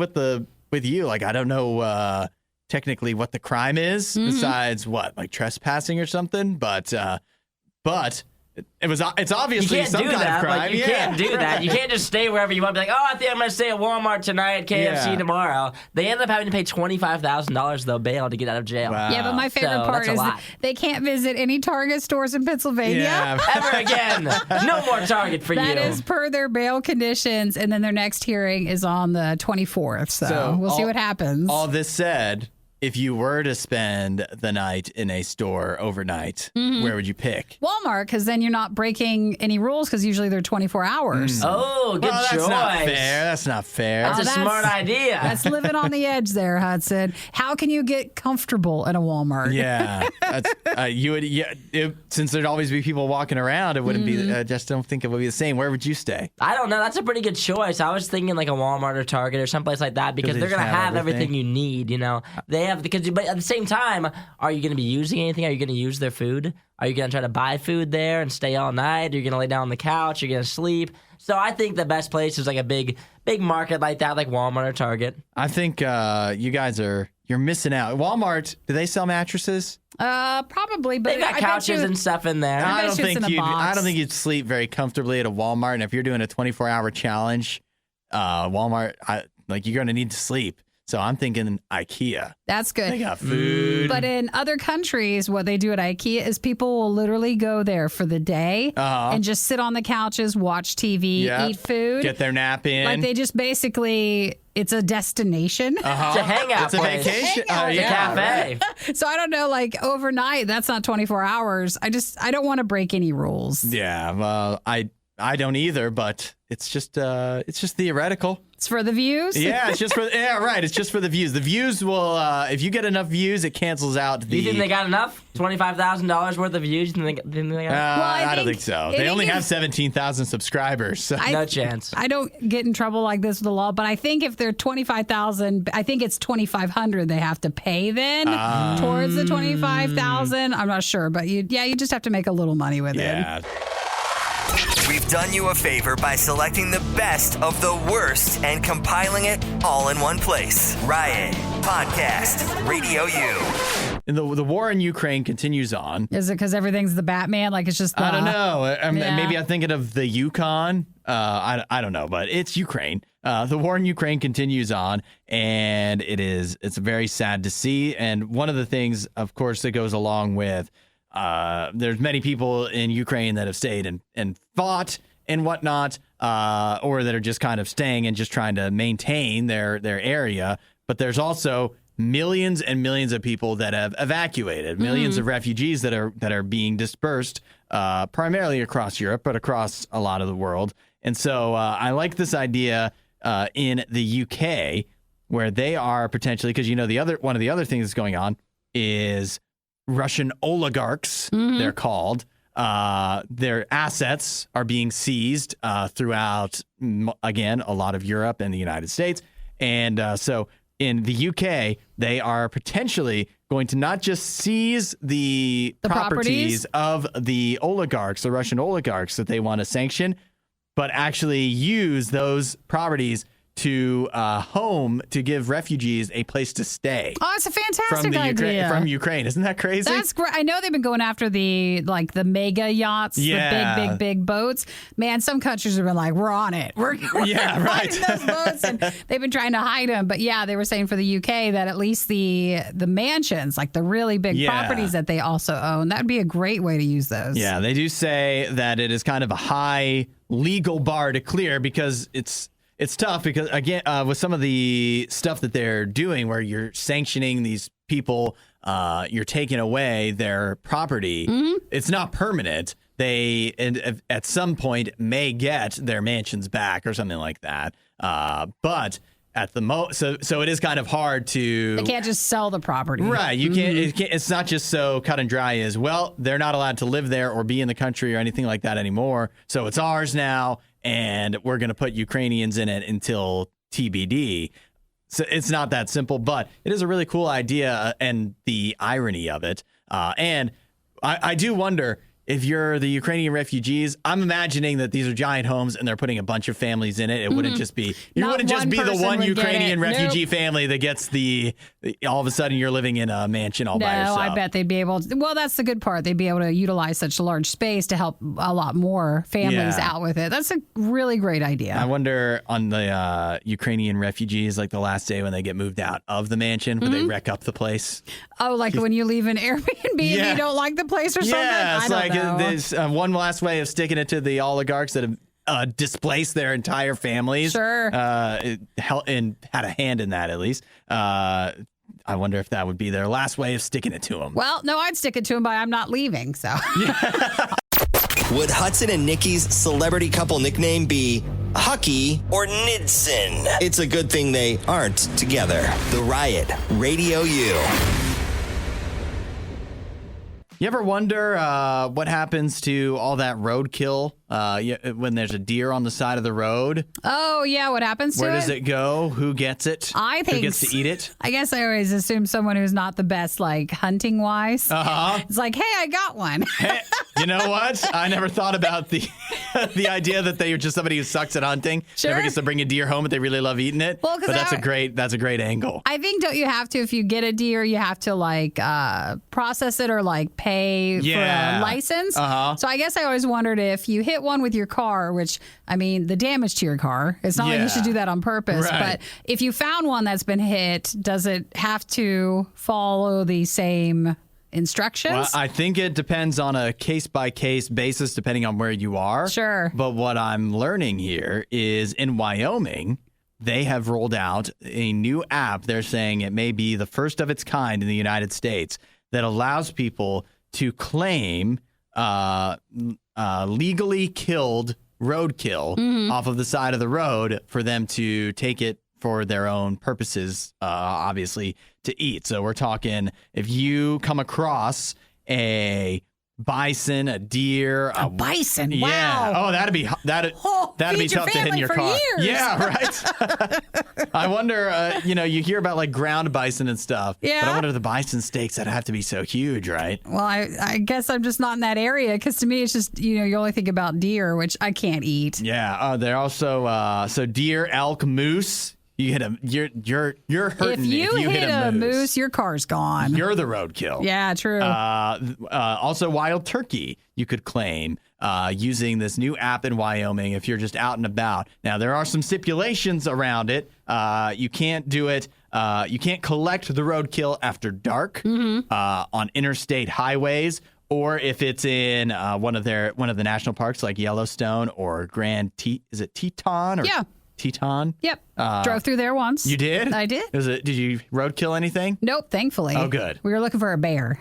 with you. I don't know technically what the crime is besides what, trespassing or something. But it's obviously some kind of crime.
You can't do that. You can't just stay wherever you want. Be like, I think I'm going to stay at Walmart tonight, KFC tomorrow. They end up having to pay $25,000 though bail to get out of jail.
Wow.
Yeah, but my favorite part is that they can't visit any Target stores in Pennsylvania
ever again. No more Target for you.
That is per their bail conditions, and then their next hearing is on the 24th. So we'll see what happens.
All this said, if you were to spend the night in a store overnight, where would you pick?
Walmart, because then you're not breaking any rules because usually they're 24 hours.
Oh, good
Well, that's
choice.
not fair. That's not fair.
That's a
that's-
smart idea.
That's living on the edge there, Hudson. How can you get comfortable in a Walmart?
Yeah, that's, you would. Yeah, since there'd always be people walking around, it wouldn't be. I just don't think it would be the same. Where would you stay?
I don't know. That's a pretty good choice. I was thinking like a Walmart or Target or someplace like that because
they
they're
just
going to
have
have everything
everything.
you need. You know, they have but at the same time, are you going to be using anything? Are you going to use their food? Are you going to try to buy food there and stay all night? Are you going to lay down on the couch? Are you going to sleep? So I think the best place is like a big market like that, like Walmart or Target.
I think you guys you're missing out. Walmart, do they sell mattresses?
Probably, but
They've got
I bet
couches
you-
and stuff in there.
I bet
don't
you it's
think
in a
you'd.
box.
I don't think you'd sleep very comfortably at a Walmart. And if you're doing a 24-hour challenge, Walmart, you're going to need to sleep. So I'm thinking IKEA.
That's good.
They got food.
But in other countries, what they do at IKEA is people will literally go there for the day and just sit on the couches, watch TV,
Yep.
eat food.
Get their nap in.
Like they just basically, it's a destination.
It's a hangout
It's a
place.
vacation.
Hangout,
It's a cafe.
So I don't know, like overnight, that's not 24 hours. I don't want to break any rules.
Yeah, well, I don't either, but it's just theoretical.
It's for the views.
Yeah, it's just for right. It's just for the views. The views will, if you get enough views, it cancels out the.
You think they got enough? $25,000 worth of views? You think they got
Well,
I don't
think-
think so.
I
They
think
only
if-
have 17,000 subscribers. So.
no chance.
I don't get in trouble like this with the law, but I think if they're 25,000, I think it's 2,500 they have to pay then towards the 25,000. I'm not sure, but you just have to make a little money with it.
Yeah.
We've done you a favor by selecting the best of the worst and compiling it all in one place. Riot Podcast, Radio U.
And the war in Ukraine continues on.
Is it because everything's the Batman? Like it's just the,
I don't know.
Yeah.
Maybe I'm thinking of the Yukon. I don't know, but it's Ukraine. The war in Ukraine continues on, and it's very sad to see. And one of the things, of course, that goes along with there's many people in Ukraine that have stayed and fought and whatnot, or that are just kind of staying and just trying to maintain their area. But there's also millions and millions of people that have evacuated, millions of refugees that are being dispersed, primarily across Europe, but across a lot of the world. And so I like this idea in the UK where they are potentially, because one of the other things that's going on is Russian oligarchs, they're called. Their assets are being seized throughout, again, a lot of Europe and the United States. And so in the UK, they are potentially going to not just seize the properties of the oligarchs, the Russian oligarchs that they want to sanction, but actually use those properties to to give refugees a place to stay.
Oh, it's a fantastic idea.
From Ukraine. Isn't that crazy?
That's great. I know they've been going after the mega yachts,
Yeah.
the big boats. Man, some countries have been like, we're on it. We're
Yeah, right.
finding those boats, and they've been trying to hide them. But yeah, they were saying for the UK that at least the mansions, like the really big
Yeah.
properties that they also own, that would be a great way to use those.
Yeah, they do say that it is kind of a high legal bar to clear because it's tough because, again, with some of the stuff that they're doing where you're sanctioning these people, you're taking away their property. It's not permanent. They at some point may get their mansions back or something like that. But at the so it is kind of hard to.
They can't just sell the property.
Right. You can't, it's not just so cut and dry as, well, they're not allowed to live there or be in the country or anything like that anymore. So it's ours now, and we're going to put Ukrainians in it until TBD. So it's not that simple, but it is a really cool idea and the irony of it. And I do wonder, if you're the Ukrainian refugees, I'm imagining that these are giant homes and they're putting a bunch of families in it. It wouldn't just be, wouldn't just
one
be the
person
one
would get
Ukrainian
it.
refugee
Nope.
family that gets all of a sudden you're living in a mansion all by
No,
yourself.
I bet they'd be able to. Well, that's the good part. They'd be able to utilize such a large space to help a lot more families
Yeah.
out with it. That's a really great idea.
I wonder on the Ukrainian refugees, like the last day when they get moved out of the mansion, would they wreck up the place?
Oh, like when you leave an Airbnb and
Yeah.
you don't like the place or something?
Yeah, it's
I don't know.
there's one last way of sticking it to the oligarchs that have displaced their entire families.
Sure.
And had a hand in that, at least. I wonder if that would be their last way of sticking it to them.
Well, no, I'd stick it to him by I'm not leaving. So
Would Hudson and Nikki's celebrity couple nickname be Hucky or Nidson? It's a good thing they aren't together. The Riot, Radio U.
You ever wonder what happens to all that roadkill when there's a deer on the side of the road?
oh yeah, what happens to
Where
it?
does it go? Who gets it?
I think
Who gets to eat it?
I guess I always assume someone who's not the best, like hunting wise. It's like, hey, I got one.
Hey, you know what? I never thought about the the idea that they are just somebody who sucks at hunting.
Sure.
Never gets to bring a deer home, but they really love eating it.
Well, 'cause
but that's a great angle.
I think, don't you have to, if you get a deer, you have to like process it or like pay for a license? So I guess I always wondered if you hit one with your car, which, I mean, the damage to your car, it's not like you should do that on purpose.
Right.
But if you found one that's been hit, does it have to follow the same instructions?
Well, I think it depends on a case-by-case basis, depending on where you are.
Sure.
But what I'm learning here is in Wyoming, they have rolled out a new app. They're saying it may be the first of its kind in the United States that allows people to claim legally killed roadkill off of the side of the road for them to take it for their own purposes, obviously, to eat. So we're talking if you come across a bison, a deer,
a bison.
Yeah.
Wow.
Oh, that'd be
feed your
tough to hit in
family
your
for
car.
years.
Yeah, right. I wonder. You hear about like ground bison and stuff.
Yeah.
But I wonder the bison steaks that have to be so huge, right?
Well, I guess I'm just not in that area because to me it's just, you only think about deer, which I can't eat.
Yeah. They're also so deer, elk, moose. You hit a you're hurting
If you hit a moose, your car's gone.
You're the roadkill.
Yeah, true.
Also, wild turkey you could claim using this new app in Wyoming if you're just out and about. Now, there are some stipulations around it. You can't do it. You can't collect the roadkill after dark on interstate highways, or if it's in one of the national parks like Yellowstone or is it Teton? Or
Yeah.
Teton?
Yep. Drove through there once.
You did?
I did.
Did you roadkill anything?
Nope, thankfully.
Oh, good.
We were looking for a bear.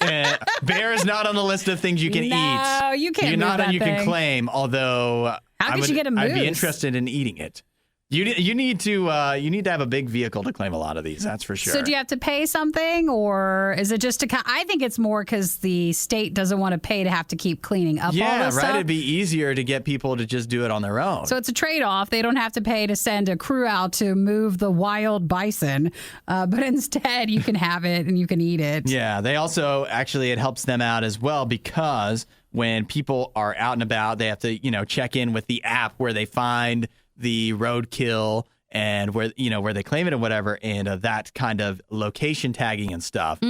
Bear is not on the list of things you can eat.
No, you can't
You're
move
not
that
you can
thing.
claim, although
How could you get a
I'd be
moose?
interested in eating it. You need to have a big vehicle to claim a lot of these. That's for sure.
So do you have to pay something, or is it just I think it's more because the state doesn't want to pay to have to keep cleaning up all
Yeah,
this
right.
stuff.
It'd be easier to get people to just do it on their own.
So it's a trade-off. They don't have to pay to send a crew out to move the wild bison, but instead you can have it and you can eat it.
Yeah, they also it helps them out as well because when people are out and about, they have to check in with the app where they find the roadkill and where they claim it and whatever, and that kind of location tagging and stuff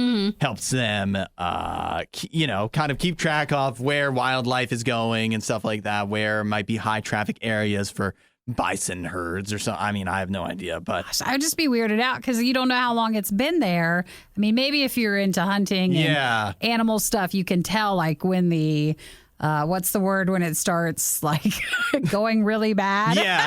helps them kind of keep track of where wildlife is going and stuff like that, where might be high traffic areas for bison herds or something. I mean, I have no idea, but
I would just be weirded out because you don't know how long it's been there. I mean, maybe if you're into hunting and animal stuff, you can tell like when the what's the word when it starts like going really bad?
Yeah,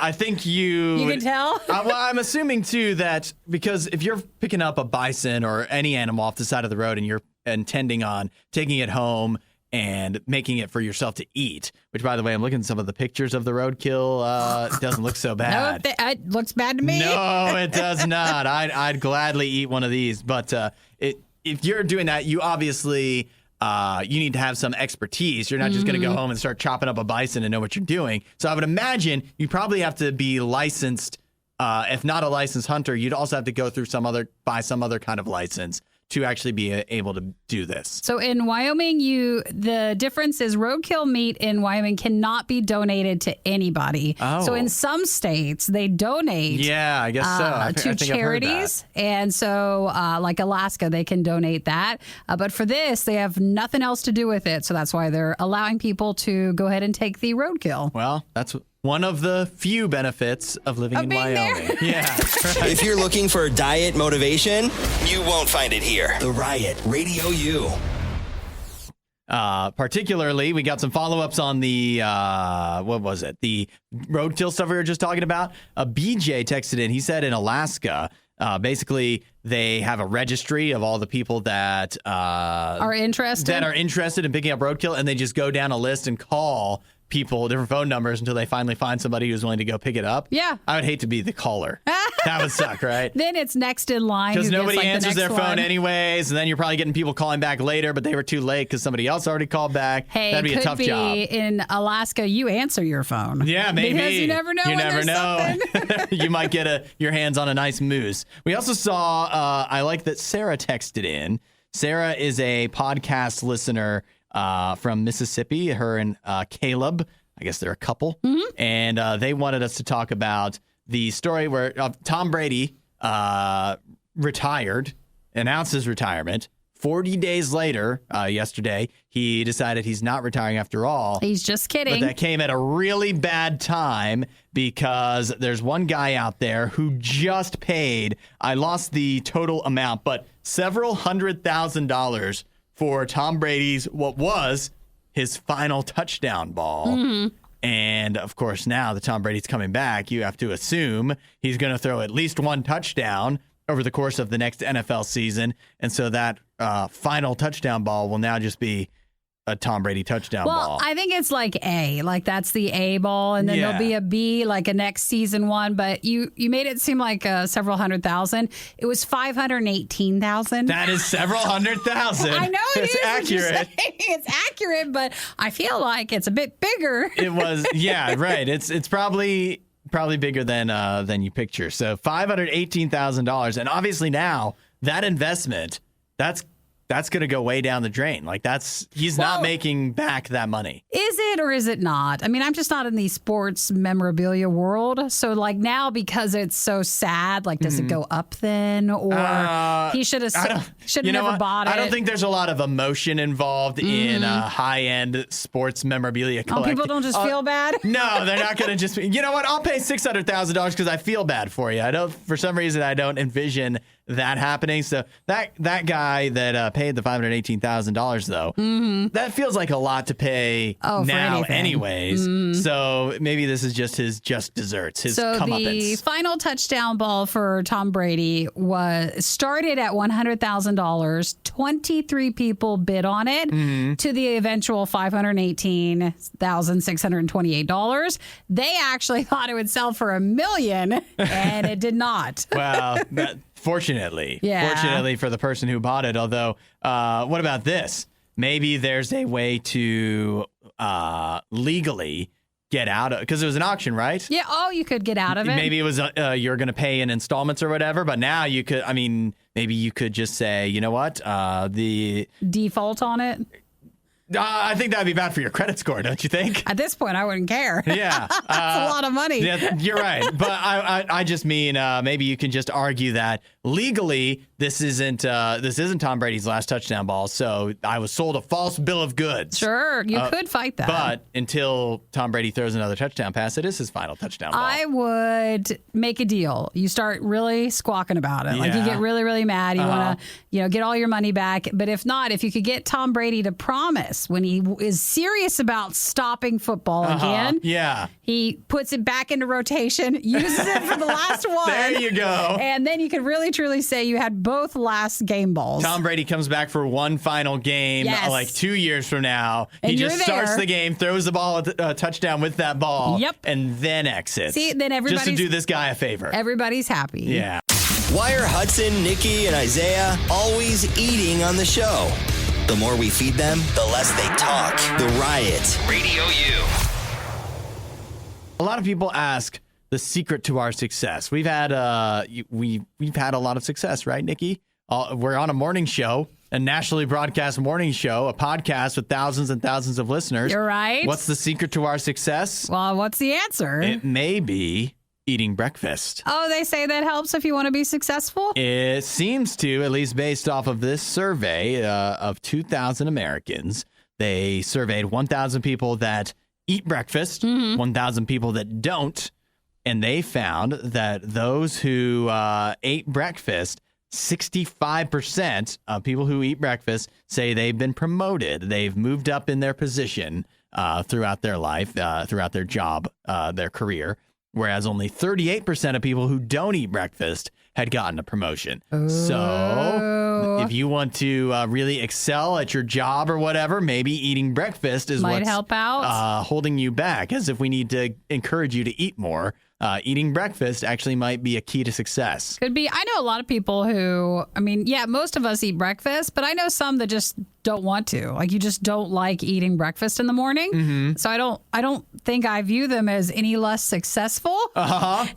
I think you
can tell?
Well, I'm assuming too that because if you're picking up a bison or any animal off the side of the road and you're intending on taking it home and making it for yourself to eat, which by the way, I'm looking at some of the pictures of the roadkill. It doesn't look so bad.
No, it looks bad to me.
No, it does not. I'd gladly eat one of these, but if you're doing that, you obviously you need to have some expertise. You're not just going to go home and start chopping up a bison and know what you're doing. So I would imagine you probably have to be licensed. If not a licensed hunter, you'd also have to go through buy some other kind of license to actually be able to do this.
So in Wyoming, the difference is roadkill meat in Wyoming cannot be donated to anybody.
Oh.
So in some states, they donate.
Yeah, I guess so. I
To
think
charities. And so like Alaska, they can donate that. But for this, they have nothing else to do with it. So that's why they're allowing people to go ahead and take the roadkill.
Well, that's one of the few benefits of living in
being
Wyoming.
there.
Yeah. Right.
If you're looking for diet motivation, you won't find it here. The Riot, Radio U.
Particularly, we got some follow-ups on the, what was it? The roadkill stuff we were just talking about. BJ texted in. He said in Alaska, basically, They have a registry of all the people that
Are interested
in picking up Roadkill, and they just go down a list and call people, different phone numbers, until they finally find somebody who's willing to go pick it up.
Yeah.
I would hate to be the caller. That would suck, right?
Then it's next in line.
Because nobody
gets,
answers
the
their
next
phone
one.
anyways, and then you're probably getting people calling back later, but they were too late because somebody else already called back.
Hey,
that'd be
it
a tough
could be
job.
in Alaska, you answer your phone.
Yeah, maybe.
Because you never know when there's something.
You might get your hands on a nice moose. We also saw, I like that Sarah texted in. Sarah is a podcast listener from Mississippi. Her and Caleb, I guess they're a couple.
Mm-hmm.
And they wanted us to talk about the story where Tom Brady retired, announced his retirement. 40 days later, yesterday, he decided he's not retiring after all.
He's just kidding.
But that came at a really bad time because there's one guy out there who just paid, I lost the total amount, but several $100,000 for Tom Brady's, what was his final touchdown ball.
Mm-hmm.
And, of course, now that Tom Brady's coming back, you have to assume he's going to throw at least one touchdown over the course of the next NFL season. And so that final touchdown ball will now just be a Tom Brady touchdown ball.
Well, I think it's like A, like that's the A ball, and then there'll be a B, like a next season one. But you made it seem like several $100,000. It was $518,000.
That is several $100,000.
I know it
it's
is.
accurate.
It's accurate, but I feel like it's a bit bigger.
It was, yeah, right. It's probably bigger than you picture. So $518,000, and obviously now that investment, that's going to go way down the drain. Like he's not making back that money.
Is it or is it not? I mean, I'm just not in the sports memorabilia world. So like now, because it's so sad, like does it go up then, or he should have never bought it?
I don't think there's a lot of emotion involved in high-end sports memorabilia collecting.
People don't just feel bad.
No, they're not going to just. You know what? I'll pay $600,000 because I feel bad for you. For some reason, I don't envision that happening. So that guy that paid the $518,000 though, that feels like a lot to pay now anyways. So maybe this is just his desserts, his comeuppance.
The final touchdown ball for Tom Brady started at $100,000. 23 people bid on it to the eventual $518,628. They actually thought it would sell for $1 million, and it did not.
Wow. Fortunately for the person who bought it. Although, what about this? Maybe there's a way to legally get out of, because it was an auction, right?
Yeah. Oh, you could get out of it.
Maybe it was you're going to pay in installments or whatever. But now you could. I mean, maybe you could just say, you know what, the
default on it.
I think that'd be bad for your credit score, don't you think?
At this point, I wouldn't care.
Yeah.
That's a lot of money.
Yeah, you're right. But I just mean maybe you can just argue that legally this isn't Tom Brady's last touchdown ball, so I was sold a false bill of goods.
Sure, you could fight that.
But until Tom Brady throws another touchdown pass, it is his final touchdown ball.
I would make a deal. You start really squawking about it. Like you get really, really mad. You want to, get all your money back. But if not, if you could get Tom Brady to promise when he is serious about stopping football again, he puts it back into rotation, uses it for the last one.
There you go.
And then you could really, truly say you had both last game balls.
Tom Brady comes back for one final game, like 2 years from now.
And
he just starts the game, throws the ball at a touchdown with that ball, and then exits.
See, then everybody's
just to do this guy a favor.
Everybody's happy.
Yeah.
Why are Hudson, Nikki, and Isaiah always eating on the show? The more we feed them, the less they talk. The Riot.
Radio U.
A lot of people ask the secret to our success. We've had we've had a lot of success, right, Nikki? We're on a morning show, a nationally broadcast morning show, a podcast with thousands and thousands of listeners.
You're right.
What's the secret to our success?
Well, what's the answer?
It may be eating breakfast.
Oh, they say that helps if you want to be successful?
It seems to, at least based off of this survey of 2,000 Americans. They surveyed 1,000 people that eat breakfast, 1,000 people that don't, and they found that those who ate breakfast, 65% of people who eat breakfast say they've been promoted. They've moved up in their position throughout their life, throughout their job, their career. whereas only 38% of people who don't eat breakfast had gotten a promotion. So if you want to really excel at your job or whatever, maybe eating breakfast is
Might
what's
help out.
holding you back. As if we need to encourage you to eat more, eating breakfast actually might be a key to success.
Could be. I know a lot of people who, I mean, yeah, most of us eat breakfast, but I know some that just don't want to. Like, you just don't like eating breakfast in the morning.
Mm-hmm.
So I don't think I view them as any less successful.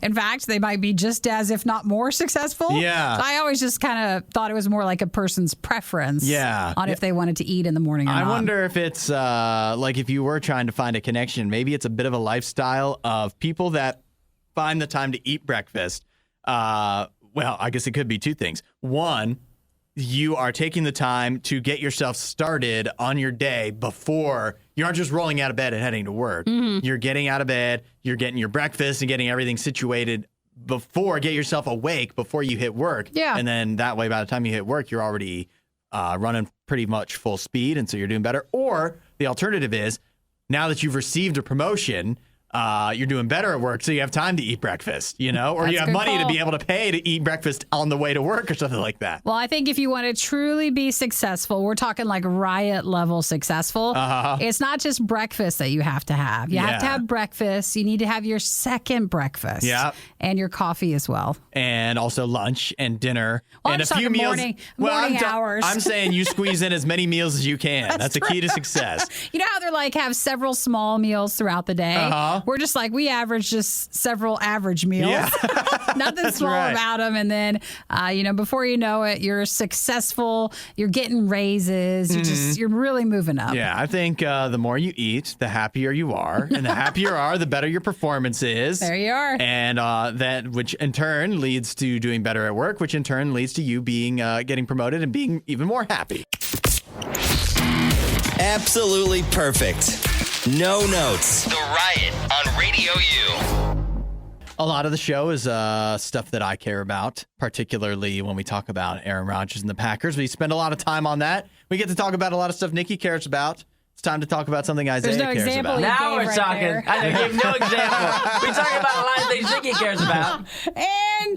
In fact, they might be just as, if not more successful.
Yeah.
So I always just kind of thought it was more like a person's preference.
Yeah.
On if they wanted to eat in the morning or
I
not.
wonder if it's like if you were trying to find a connection, maybe it's a bit of a lifestyle of people that find the time to eat breakfast. Well, I guess it could be two things. One, you are taking the time to get yourself started on your day before you aren't just rolling out of bed and heading to work.
Mm-hmm.
You're getting out of bed, you're getting your breakfast and getting everything situated get yourself awake before you hit work.
Yeah.
And then that way, by the time you hit work, you're already running pretty much full speed. And so you're doing better. Or the alternative is now that you've received a promotion, you're doing better at work, so you have time to eat breakfast, or
That's
you have
a good
money to
call.
be able to pay to eat breakfast on the way to work or something like that.
Well, I think if you want to truly be successful, we're talking like riot level successful. It's not just breakfast that you have to have. You have to
Yeah.
have breakfast. You need to have your second breakfast.
Yeah.
And your coffee as well.
And also lunch and dinner
Well, I'm
and
just
a few
talking
meals.
morning hours.
I'm saying you squeeze in as many meals as you can. That's a key to success.
You know how they're like have several small meals throughout the day? We're just like, we average just several average meals.
Yeah.
Nothing small
right.
about them. And then, before you know it, you're successful. You're getting raises. You're really moving up.
Yeah, I think the more you eat, the happier you are. And the happier you are, the better your performance is.
There you are.
And that, which in turn leads to doing better at work, which in turn leads to you being getting promoted and being even more happy.
Absolutely perfect. No notes.
The Riot on Radio U.
A lot of the show is stuff that I care about, particularly when we talk about Aaron Rodgers and the Packers. We spend a lot of time on that. We get to talk about a lot of stuff Nikki cares about. It's time to talk about something Isaiah
no
cares
example
about.
yet.
Now
gave
we're
right
talking.
there.
I gave no example. We talking about a lot of things Nikki cares about,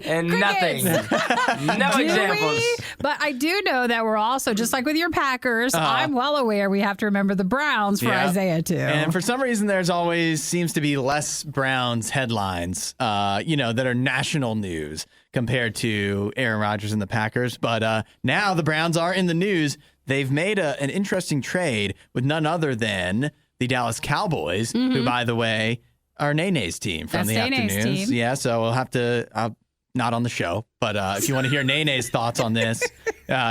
And
nothing.
crickets.
No
Do
examples.
we? But I do know that we're also, just like with your Packers, I'm well aware we have to remember the Browns for
Yeah.
Isaiah too.
And for some reason, there's always seems to be less Browns headlines, that are national news compared to Aaron Rodgers and the Packers. But now the Browns are in the news. They've made an interesting trade with none other than the Dallas Cowboys, who, by the way, are Nene's team from
That's
the
Nene's
afternoons.
team.
Yeah, so we'll have to, not on the show, but if you want to hear Nene's thoughts on this,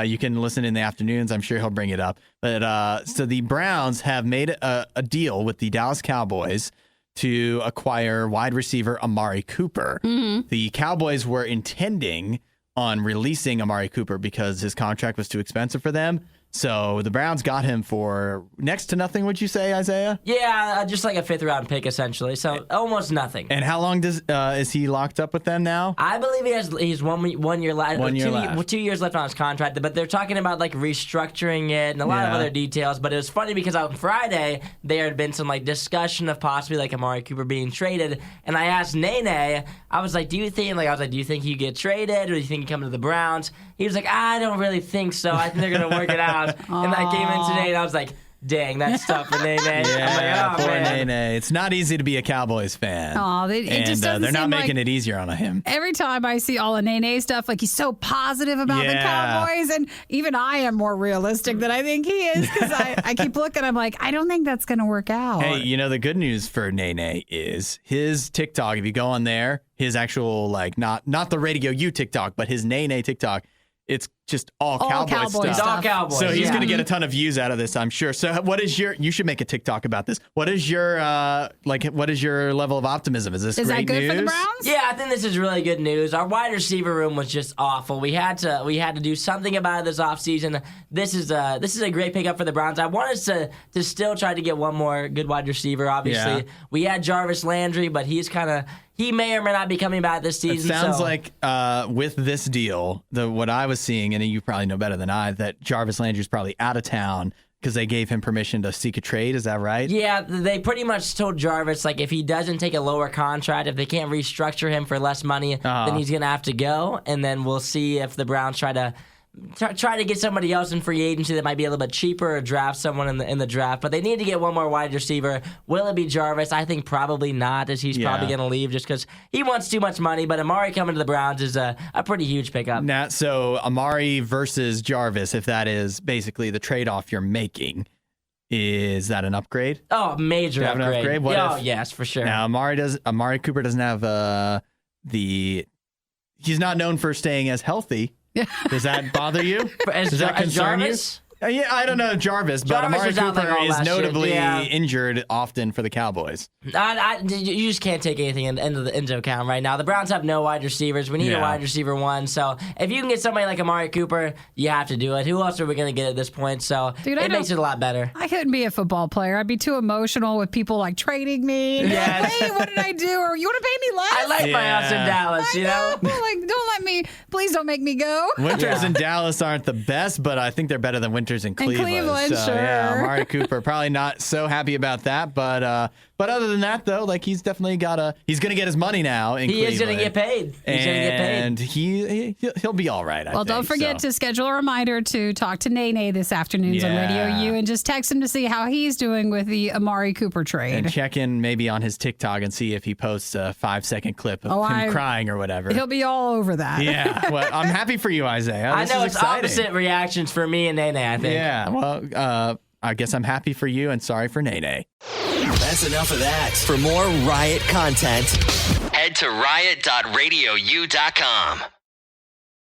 you can listen in the afternoons. I'm sure he'll bring it up. But so the Browns have made a deal with the Dallas Cowboys to acquire wide receiver Amari Cooper. The Cowboys were intending on releasing Amari Cooper because his contract was too expensive for them. So the Browns got him for next to nothing, would you say, Isaiah?
Yeah, just like a 5th round pick, essentially. So almost nothing.
And how long is he locked up with them now?
I believe he's one year left.
1 year left.
2 years left on his contract, but they're talking about like restructuring it and a lot of
Yeah.
other details. But it was funny because on Friday there had been some like discussion of possibly like Amari Cooper being traded, and I asked Nene, I was like, do you think he get traded, or do you think he come to the Browns? He was like, I don't really think so. I think they're gonna work it out. And I came in today and I was like, dang, that's tough for Nene.
Yeah,
I'm like, oh,
poor
man.
Nene. It's not easy to be a Cowboys fan.
Aw, it
and
just doesn't
they're not
seem
making
like-
it easier on him.
Every time I see all of Nene stuff, like he's so positive about the
Yeah.
Cowboys, and even I am more realistic than I think he is because I keep looking. I'm like, I don't think that's going to work out.
Hey, the good news for Nene is his TikTok. If you go on there, his actual not the RadioU TikTok, but his Nene TikTok, it's just all Cowboy
Cowboy
stuff.
It's all Cowboys.
So he's
yeah.
going to get a ton of views out of this, I'm sure. So you should make a TikTok about this. What is your level of optimism? Is this
is
great
that good
news?
for the Browns?
Yeah, I think this is really good news. Our wide receiver room was just awful. We had to do something about it this offseason. This is a great pickup for the Browns. I want us to still try to get one more good wide receiver. Obviously,
Yeah.
we had Jarvis Landry, but he may or may not be coming back this
It
season.
sounds
so.
like with this deal, what I was seeing, and you probably know better than I, that Jarvis Landry's probably out of town, because they gave him permission to seek a trade. Is that right?
Yeah, they pretty much told Jarvis, like, if he doesn't take a lower contract, if they can't restructure him for less money, then he's going to have to go. And then we'll see if the Browns try to get somebody else in free agency that might be a little bit cheaper or draft someone in the draft. But they need to get one more wide receiver. Will it be Jarvis? I think probably not, as he's probably going to leave just because he wants too much money. But Amari coming to the Browns is a pretty huge pickup.
Now, so Amari versus Jarvis, if that is basically the trade-off you're making, is that an upgrade?
Oh, major upgrade.
An upgrade? What
yes, for sure.
Now, Amari Cooper doesn't have he's not known for staying as healthy. Does that bother you? Does that concern you? Yeah, I don't know Jarvis, but Amari Cooper is notably injured often for the Cowboys.
You just can't take anything into account right now. The Browns have no wide receivers. We need a wide receiver one. So if you can get somebody like Amari Cooper, you have to do it. Who else are we going to get at this point? So it makes it a lot better.
I couldn't be a football player. I'd be too emotional with people like trading me. Like, hey, what did I do? Or you want to pay me less?
I like my house in Dallas, you know?
Like, don't let me, please don't make me go.
Winters in Dallas aren't the best, but I think they're better than winters in Cleveland. So,
sure.
Yeah, Amari Cooper probably not so happy about that, but other than that though, like he's definitely he's going to get his money now in Cleveland.
He is going to get paid.
And he'll be all right. I think.
Don't forget to schedule a reminder to talk to Nene this afternoon on RadioU and just text him to see how he's doing with the Amari Cooper trade.
And check in maybe on his TikTok and see if he posts a 5-second clip of him crying or whatever.
He'll be all over that.
Yeah. Well, I'm happy for you, Isaiah.
I know it's opposite reactions for me and Nene, I think.
Yeah. Well, I guess I'm happy for you and sorry for Nene.
That's enough of that. For more Riot content,
head to riot.radiou.com.